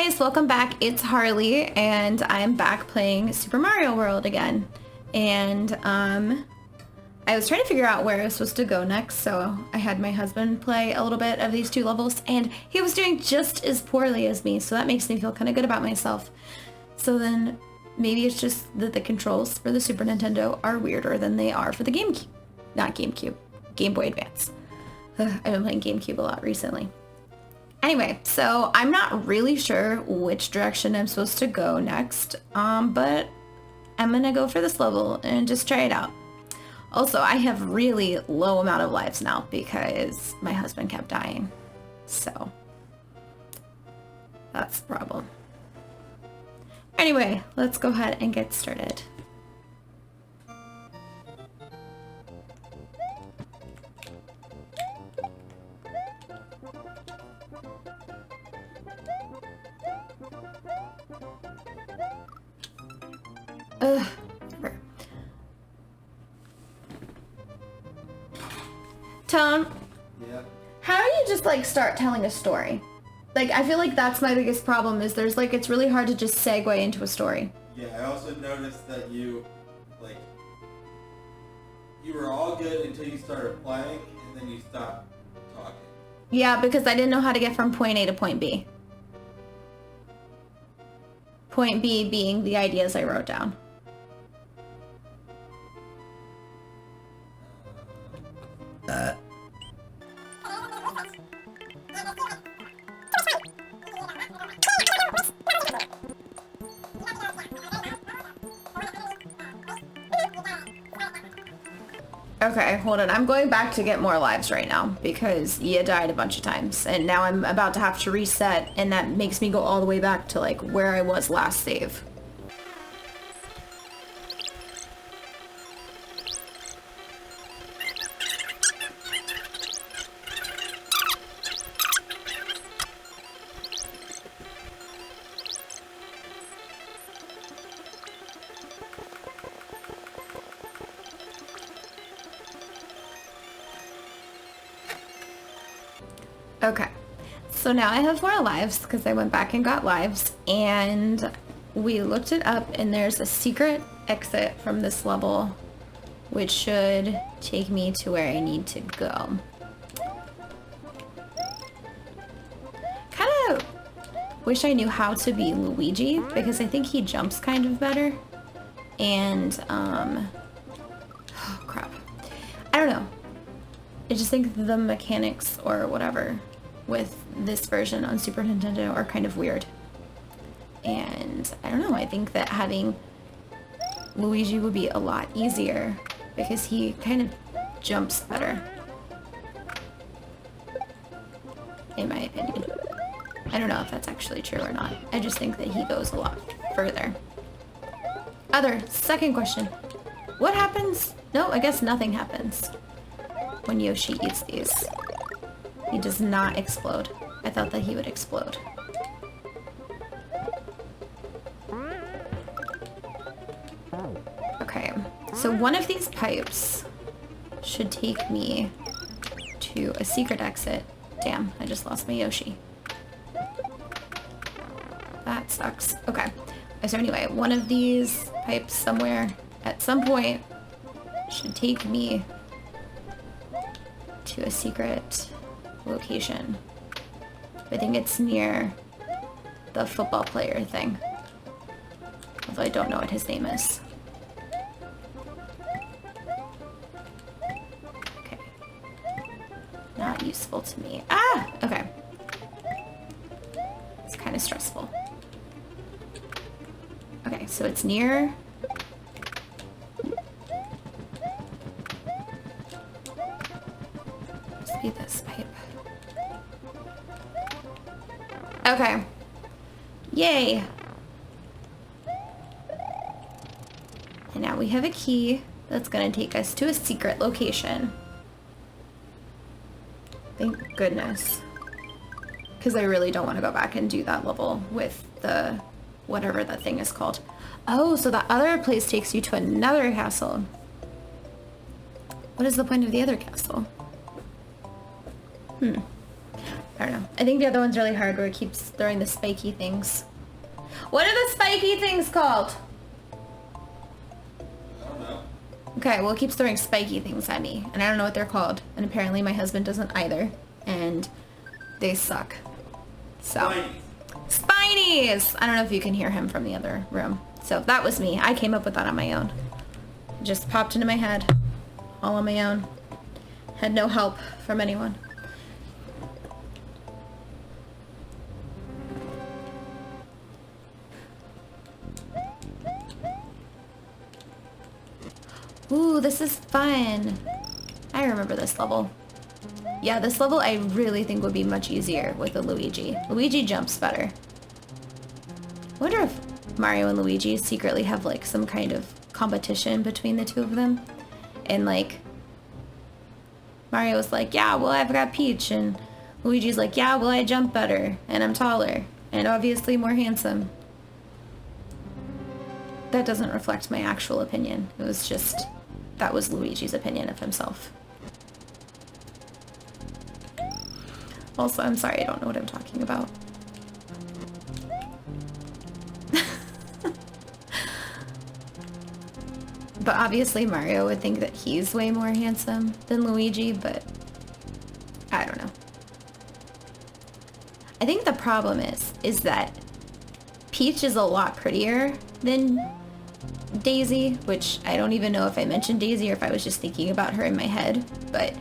guys, welcome back. It's Harley and I'm back playing Super Mario World again. And I was trying to figure out where I was supposed to go next, so I had my husband play a little bit of these two levels and he was doing just as poorly as me, so that makes me feel kind of good about myself. So then maybe it's just that the controls for the Super Nintendo are weirder than they are for the GameCube. Not GameCube, Game Boy Advance. I've been playing GameCube a lot recently. Anyway, so I'm not really sure which direction I'm supposed to go next, but I'm gonna go for this level and just try it out. Also, I have really low amount of lives now because my husband kept dying, so that's the problem. Anyway, let's go ahead and get started. Ugh. Tom, yeah. How do you just like start telling a story? Like, I feel like that's my biggest problem is there's like, it's really hard to just segue into a story. Yeah, I also noticed that you were all good until you started playing and then you stopped talking. Yeah, because I didn't know how to get from point A to point B. Point B being the ideas I wrote down. Okay, hold on. I'm going back to get more lives right now because you died a bunch of times and now I'm about to have to reset and that makes me go all the way back to like where I was last save. Okay, so now I have more lives because I went back and got lives and we looked it up and there's a secret exit from this level which should take me to where I need to go. Kind of wish I knew how to be Luigi because I think he jumps kind of better and oh crap, I don't know. I just think the mechanics or whatever with this version on Super Nintendo are kind of weird. And I don't know, I think that having Luigi would be a lot easier because he kind of jumps better. In my opinion. I don't know if that's actually true or not. I just think that he goes a lot further. Second question. What happens? No, I guess nothing happens when Yoshi eats these. He does not explode. I thought that he would explode. Okay, so one of these pipes should take me to a secret exit. Damn, I just lost my Yoshi. That sucks. Okay, so anyway, one of these pipes somewhere at some point should take me to a secret location. I think it's near the football player thing. Although I don't know what his name is. Okay. Not useful to me. Ah! Okay. It's kind of stressful. Okay, so it's near... Be this pipe. Okay. Yay. And now we have a key that's going to take us to a secret location. Thank goodness. Because I really don't want to go back and do that level with the whatever that thing is called. Oh, so the other place takes you to another castle. What is the point of the other castle? I don't know. I think the other one's really hard where it keeps throwing the spiky things. What are the spiky things called? I don't know. Okay, well, it keeps throwing spiky things at me, and I don't know what they're called. And apparently my husband doesn't either, and they suck. So, Spinies! I don't know if you can hear him from the other room. So that was me. I came up with that on my own. It just popped into my head, all on my own. Had no help from anyone. Ooh, this is fun. I remember this level. Yeah, this level I really think would be much easier with a Luigi. Luigi jumps better. I wonder if Mario and Luigi secretly have like some kind of competition between the two of them. And like, Mario's like, yeah, well, I've got Peach. And Luigi's like, yeah, well, I jump better. And I'm taller. And obviously more handsome. That doesn't reflect my actual opinion. It was just, that was Luigi's opinion of himself. Also, I'm sorry, I don't know what I'm talking about. But obviously Mario would think that he's way more handsome than Luigi, but I don't know. I think the problem is that Peach is a lot prettier than Daisy, which I don't even know if I mentioned Daisy or if I was just thinking about her in my head, but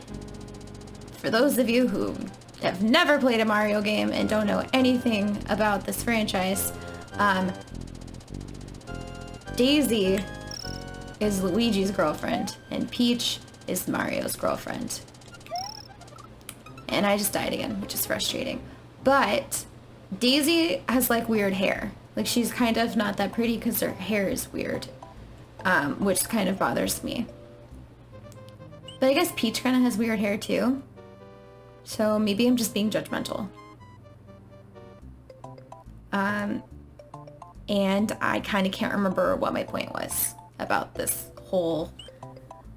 for those of you who have never played a Mario game and don't know anything about this franchise, Daisy is Luigi's girlfriend and Peach is Mario's girlfriend. And I just died again, which is frustrating. But Daisy has like weird hair. Like she's kind of not that pretty because her hair is weird, which kind of bothers me. But I guess Peach kind of has weird hair too. So maybe I'm just being judgmental. And I kind of can't remember what my point was about this whole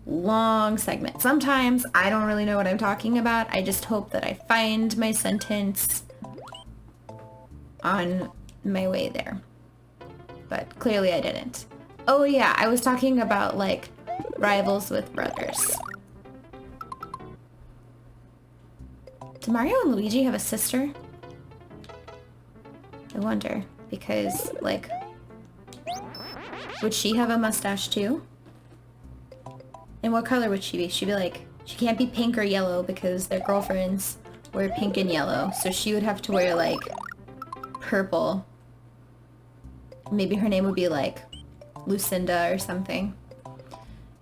long segment. Sometimes I don't really know what I'm talking about. I just hope that I find my sentence on my way there. But clearly I didn't. Oh yeah, I was talking about like rivals with brothers. Do Mario and Luigi have a sister? I wonder, because like, would she have a mustache too? And what color would she be? She'd be like, she can't be pink or yellow because their girlfriends wear pink and yellow, so she would have to wear like purple. Maybe her name would be like Lucinda or something.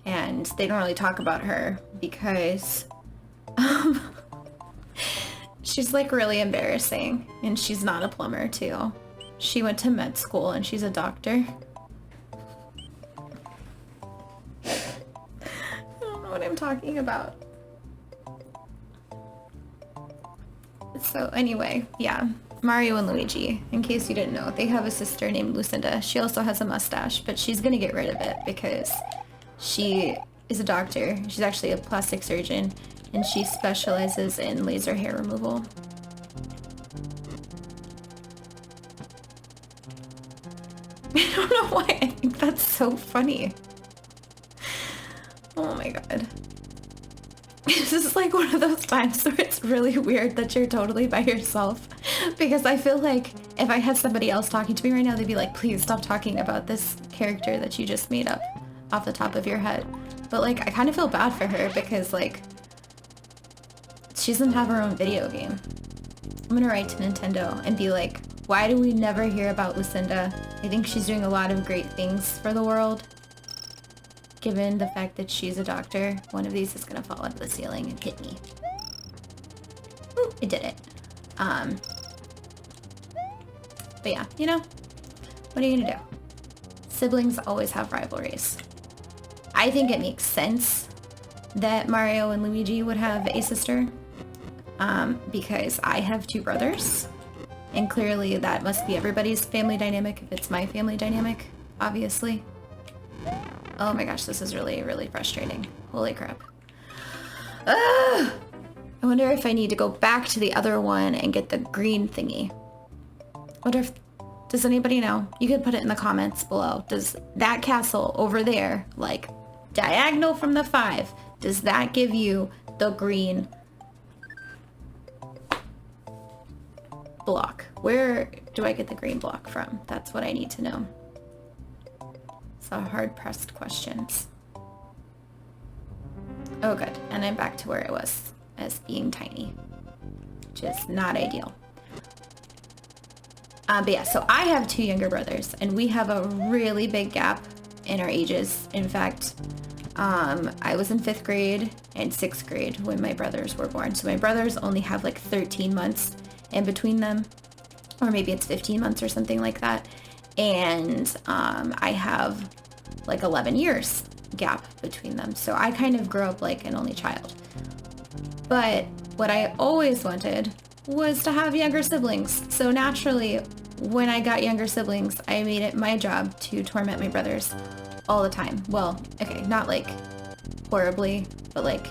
And they don't really talk about her because she's like really embarrassing, and she's not a plumber too. She went to med school and she's a doctor. I don't know what I'm talking about. So anyway, yeah. Mario and Luigi, in case you didn't know, they have a sister named Lucinda. She also has a mustache, but she's gonna get rid of it because she is a doctor. She's actually a plastic surgeon, and she specializes in laser hair removal. I don't know why I think that's so funny. Oh my god. This is like one of those times where it's really weird that you're totally by yourself. Because I feel like if I had somebody else talking to me right now, they'd be like, please stop talking about this character that you just made up off the top of your head. But like, I kind of feel bad for her because like, she doesn't have her own video game. I'm gonna write to Nintendo and be like, why do we never hear about Lucinda? I think she's doing a lot of great things for the world. Given the fact that she's a doctor, one of these is gonna fall out of the ceiling and hit me. Ooh, it did it. But yeah, you know, what are you gonna do? Siblings always have rivalries. I think it makes sense that Mario and Luigi would have a sister, because I have two brothers, and clearly that must be everybody's family dynamic if it's my family dynamic, obviously. Oh my gosh, this is really, really frustrating. Holy crap. I wonder if I need to go back to the other one and get the green thingy. Wonder if, does anybody know? You could put it in the comments below. Does that castle over there, like diagonal from the 5, does that give you the green block? Where do I get the green block from? That's what I need to know. So hard-pressed questions. Oh, good. And I'm back to where I was as being tiny, which is not ideal. But yeah, so I have 2 younger brothers, and we have a really big gap in our ages. In fact, I was in 5th grade and 6th grade when my brothers were born. So my brothers only have like 13 months in between them, or maybe it's 15 months or something like that. And I have like 11 years gap between them. So I kind of grew up like an only child. But what I always wanted was to have younger siblings. So naturally, when I got younger siblings, I made it my job to torment my brothers all the time. Well, okay, not like horribly, but like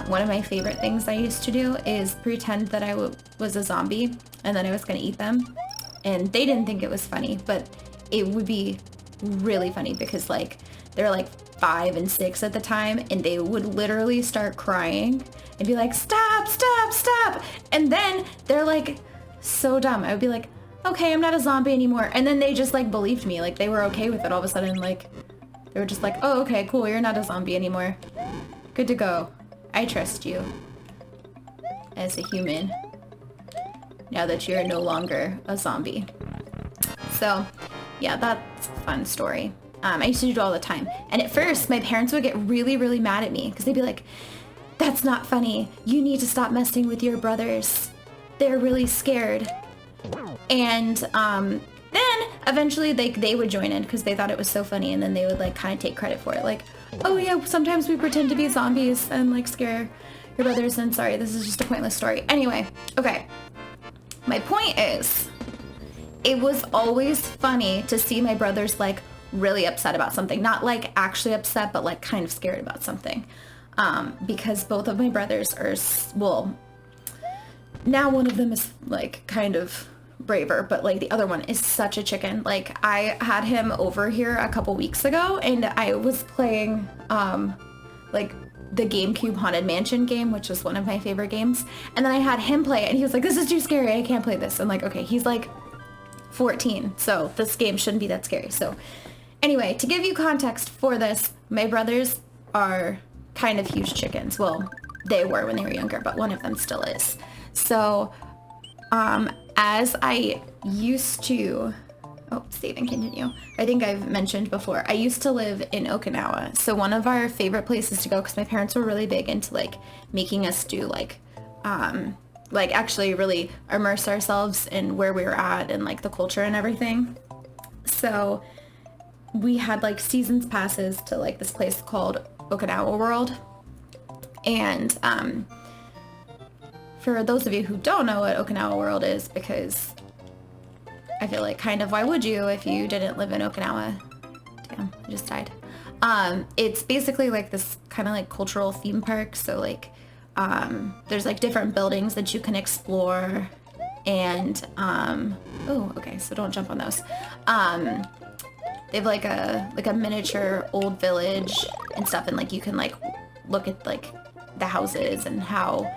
one of my favorite things I used to do is pretend that I was a zombie and then I was going to eat them. And they didn't think it was funny, but it would be really funny because like they're like 5 and 6 at the time, and they would literally start crying and be like, stop, stop, stop. And then they're like so dumb. I would be like, okay, I'm not a zombie anymore. And then they just like believed me. Like they were okay with it all of a sudden. Like they were just like, oh, okay, cool. You're not a zombie anymore. Good to go. I trust you as a human now that you're no longer a zombie. So yeah, that's a fun story. I used to do it all the time. And at first, my parents would get really, really mad at me because they'd be like, that's not funny. You need to stop messing with your brothers. They're really scared. And then eventually they would join in because they thought it was so funny, and then they would like kind of take credit for it. Like, oh yeah, sometimes we pretend to be zombies and like scare your brothers, and sorry, this is just a pointless story. Anyway, okay. My point is, it was always funny to see my brothers like really upset about something. Not like actually upset, but like kind of scared about something. Because both of my brothers are, well, now one of them is like kind of braver, but like the other one is such a chicken. Like I had him over here a couple weeks ago, and I was playing like the GameCube Haunted Mansion game, which was one of my favorite games. And then I had him play it, and he was like, this is too scary. I can't play this. I'm like, okay, he's like 14, so this game shouldn't be that scary. So anyway, to give you context for this, my brothers are kind of huge chickens. Well, they were when they were younger, but one of them still is. So, as I used to, save and continue. I think I've mentioned before, I used to live in Okinawa. So one of our favorite places to go, because my parents were really big into like making us do like actually really immerse ourselves in where we were at and like the culture and everything. So we had like seasons passes to like this place called Okinawa World. And for those of you who don't know what Okinawa World is, because I feel like kind of why would you if you didn't live in Okinawa? Damn, I just died. It's basically like this kind of like cultural theme park. So like there's like different buildings that you can explore, and okay, so don't jump on those. They have like a miniature old village and stuff, and like you can like look at like the houses and how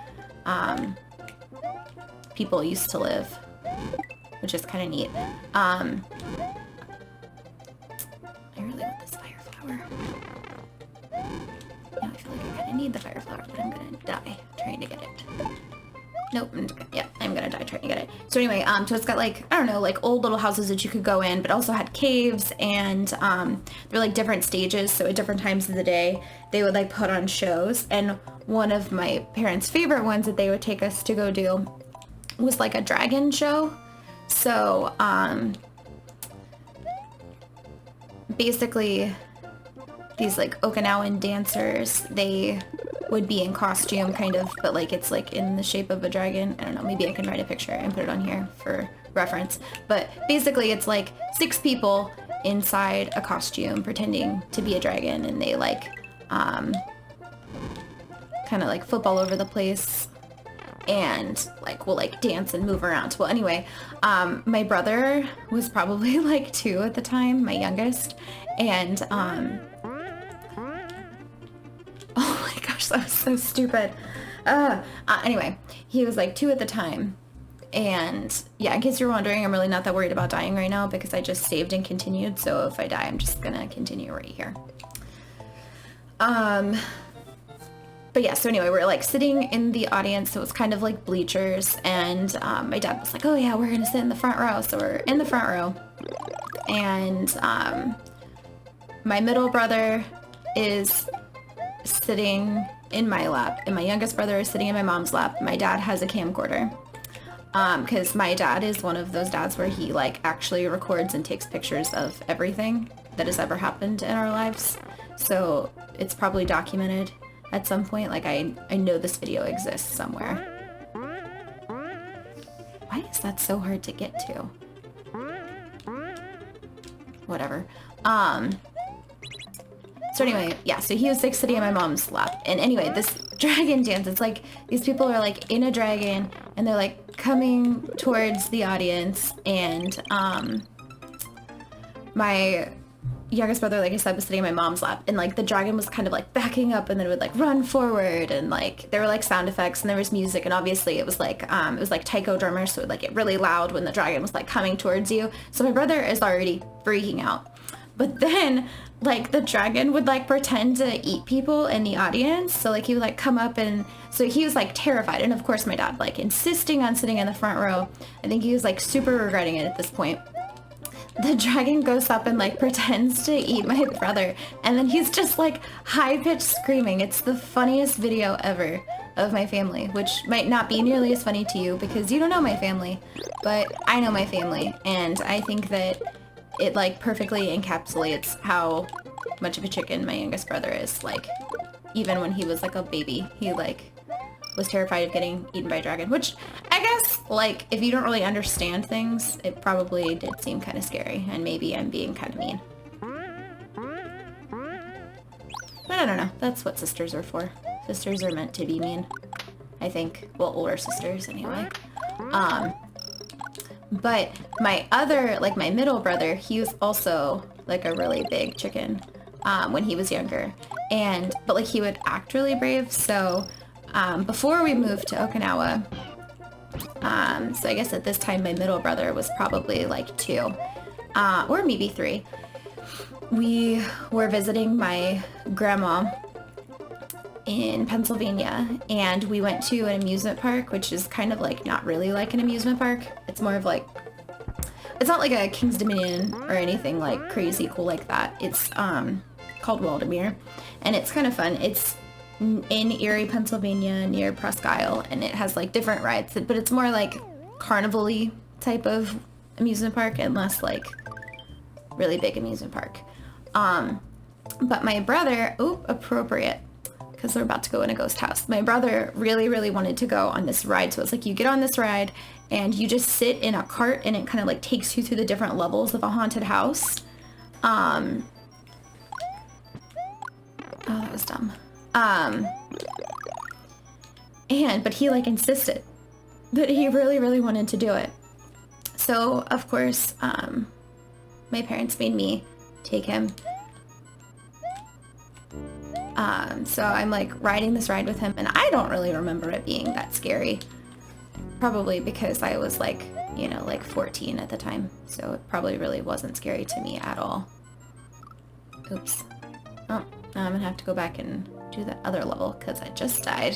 people used to live, which is kind of neat. I really want this fire flower. Yeah, I feel like I kind of need the fire flower, but I'm gonna die trying to get it. Nope, I'm gonna die trying to get it. So anyway, so it's got like, I don't know, like old little houses that you could go in, but also had caves, and they're like different stages. So at different times of the day, they would like put on shows. And one of my parents' favorite ones that they would take us to go do was like a dragon show. So basically these like Okinawan dancers, they would be in costume kind of, but like it's like in the shape of a dragon. I don't know, maybe I can write a picture and put it on here for reference. But basically it's like 6 people inside a costume pretending to be a dragon, and they like kind of like flip all over the place and like will like dance and move around. Well, anyway, my brother was probably like 2 at the time, my youngest, and oh my gosh, that was so stupid. Anyway, he was like 2 at the time. And yeah, in case you're wondering, I'm really not that worried about dying right now because I just saved and continued. So if I die, I'm just gonna continue right here. But yeah, so anyway, we're like sitting in the audience, so it's kind of like bleachers, and my dad was like, oh yeah, we're gonna sit in the front row. So we're in the front row, and my middle brother is sitting in my lap, and my youngest brother is sitting in my mom's lap. My dad has a camcorder, because my dad is one of those dads where he like actually records and takes pictures of everything that has ever happened in our lives. So it's probably documented at some point. Like I know this video exists somewhere. Why is that so hard to get to? Whatever. So anyway, yeah, so he was like sitting in my mom's lap. And anyway, this dragon dance, it's like these people are like in a dragon and they're like coming towards the audience, and my youngest brother, like I said, was sitting in my mom's lap, and like the dragon was kind of like backing up and then it would like run forward, and like there were like sound effects and there was music, and obviously it was like taiko drummers, so it would like get really loud when the dragon was like coming towards you. So my brother is already freaking out. But then like the dragon would like pretend to eat people in the audience. So like he would like come up, and so he was like terrified. And of course my dad like insisting on sitting in the front row. I think he was like super regretting it at this point. The dragon goes up and like pretends to eat my brother, and then he's just like high-pitched screaming. It's the funniest video ever of my family, which might not be nearly as funny to you because you don't know my family, but I know my family, and I think that it like perfectly encapsulates how much of a chicken my youngest brother is. Like even when he was like a baby, he like was terrified of getting eaten by a dragon, which I guess like if you don't really understand things, it probably did seem kind of scary, and maybe I'm being kind of mean. But I don't know, that's what sisters are for. Sisters are meant to be mean, I think. Well, older sisters anyway. But my other, like my middle brother, he was also like a really big chicken when he was younger, but like he would act really brave. So before we moved to Okinawa, so I guess at this time my middle brother was probably like 2 or maybe 3. We were visiting my grandma in Pennsylvania, and we went to an amusement park, which is kind of like not really like an amusement park. It's more of like, it's not like a King's Dominion or anything like crazy cool like that. It's called Waldemere, and it's kind of fun. It's in Erie, Pennsylvania, near Presque Isle, and it has like different rides, but it's more like carnival-y type of amusement park and less like really big amusement park. But my brother, appropriate, because we're about to go in a ghost house. My brother really, really wanted to go on this ride. So it's like you get on this ride and you just sit in a cart, and it kind of like takes you through the different levels of a haunted house. Oh, that was dumb. But he like insisted that he really, really wanted to do it. So of course, my parents made me take him. So I'm like riding this ride with him, and I don't really remember it being that scary. Probably because I was like, you know, like 14 at the time. So it probably really wasn't scary to me at all. Oops. Oh, now I'm gonna have to go back and do the other level because I just died.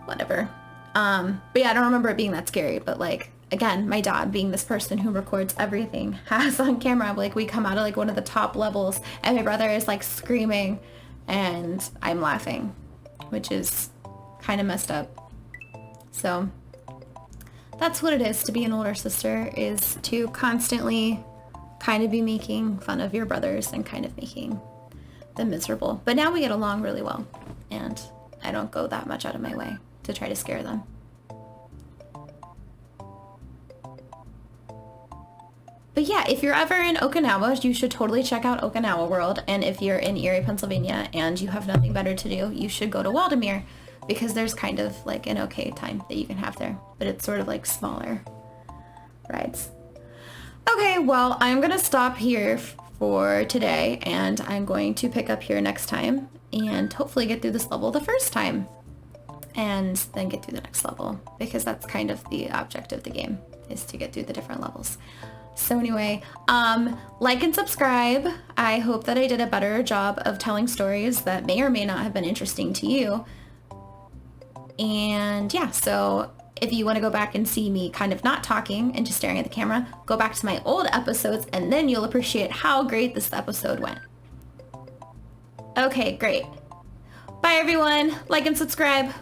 Whatever. But yeah, I don't remember it being that scary, but like, again, my dad being this person who records everything, has on camera, like we come out of like one of the top levels and my brother is like screaming and I'm laughing, which is kind of messed up. So that's what it is to be an older sister, is to constantly kind of be making fun of your brothers and kind of making them miserable. But now we get along really well, and I don't go that much out of my way to try to scare them. But yeah, if you're ever in Okinawa, you should totally check out Okinawa World. And if you're in Erie, Pennsylvania, and you have nothing better to do, you should go to Waldemere. because there's kind of like an okay time that you can have there, but it's sort of like smaller rides. Okay, well, I'm gonna stop here for today, and I'm going to pick up here next time and hopefully get through this level the first time and then get through the next level, because that's kind of the object of the game, is to get through the different levels. So anyway, like and subscribe. I hope that I did a better job of telling stories that may or may not have been interesting to you. And yeah, so if you want to go back and see me kind of not talking and just staring at the camera, go back to my old episodes and then you'll appreciate how great this episode went. Okay, great. Bye everyone. Like and subscribe.